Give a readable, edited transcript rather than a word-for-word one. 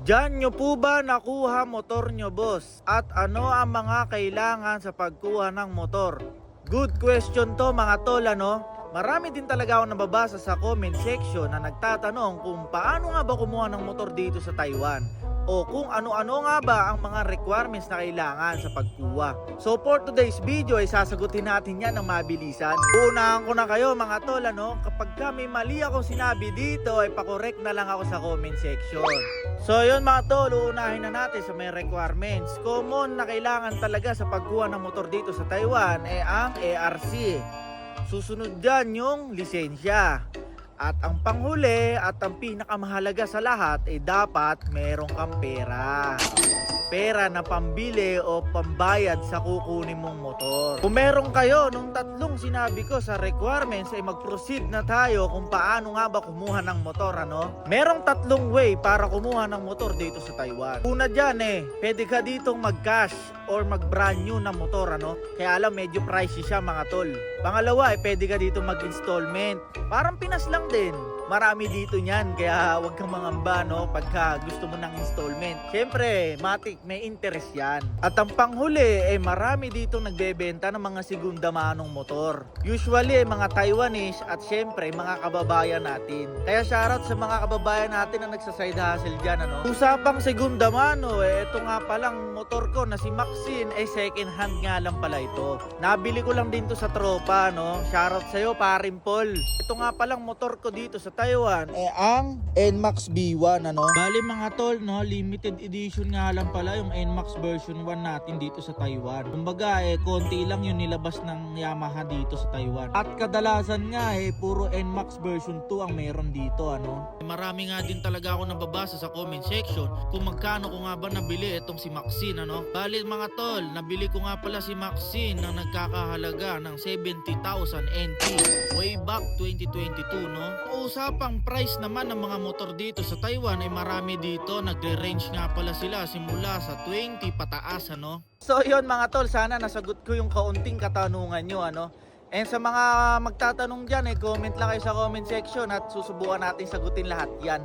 Diyan nyo po ba nakuha motor nyo, boss? At ano ang mga kailangan sa pagkuha ng motor? Good question to mga tol, ano? Marami din talaga ako nababasa sa comment section na nagtatanong kung paano nga ba kumuha ng motor dito sa Taiwan o kung ano-ano nga ba ang mga requirements na kailangan sa pagkuha. So for today's video ay sasagutin natin yan ng mabilisan. Unahan ko na kayo mga tol, ano? Kapag may mali akong sinabi dito ay pakorek na lang ako sa comment section. So yun mga tol, uunahin na natin sa may requirements. Common na kailangan talaga sa pagkuha ng motor dito sa Taiwan ay ang ARC. Susunod dyan yung lisensya. At ang panghuli at ang pinakamahalaga sa lahat ay dapat meron kang pera. Pera na pambili o pambayad sa kukunin mong motor. Kung meron kayo nung tatlong sinabi ko sa requirements ay mag-proceed na tayo kung paano nga ba kumuha ng motor, ano? Merong tatlong way para kumuha ng motor dito sa Taiwan. Una dyan pwede ka ditong mag-cash or mag-brand new na motor, ano? Kaya alam medyo pricey siya mga tol. Pangalawa pwede ka dito mag-installment. Parang Pinas lang din. Marami dito niyan, kaya huwag kang mangamba, no, pagka gusto mo ng installment. Siyempre, matik, may interest yan. At ang panghuli, marami dito nagbebenta ng mga segunda manong motor. Usually, mga Taiwanese at siyempre, mga kababayan natin. Kaya shoutout sa mga kababayan natin na nagsaside hustle dyan, ano. Usapang segunda mano, ito nga palang motor ko na si Maxine, second hand nga lang pala ito. Nabili ko lang din to sa tropa, no. Shoutout sa'yo, paring Paul. Ito nga palang motor ko dito sa Taiwan ang NMAX B1, ano. Bali mga tol, no, limited edition nga lang pala yung NMAX version 1 natin dito sa Taiwan. Kumbaga konti lang yung nilabas ng Yamaha dito sa Taiwan. At kadalasan nga puro NMAX version 2 ang meron dito, ano. Marami nga din talaga ako nababasa sa comment section kung magkano ko nga ba nabili itong si Maxine, ano. Bali mga tol, nabili ko nga pala si Maxine na nagkakahalaga ng 70,000 NT way back 2022, no. Usapang price naman ng mga motor dito sa Taiwan ay marami dito, nagre-range nga pala sila simula sa 20 pataas, ano. So yun mga tol, sana nasagot ko yung kaunting katanungan nyo, ano. And sa mga magtatanong dyan comment lang kayo sa comment section at susubukan natin sagutin lahat yan.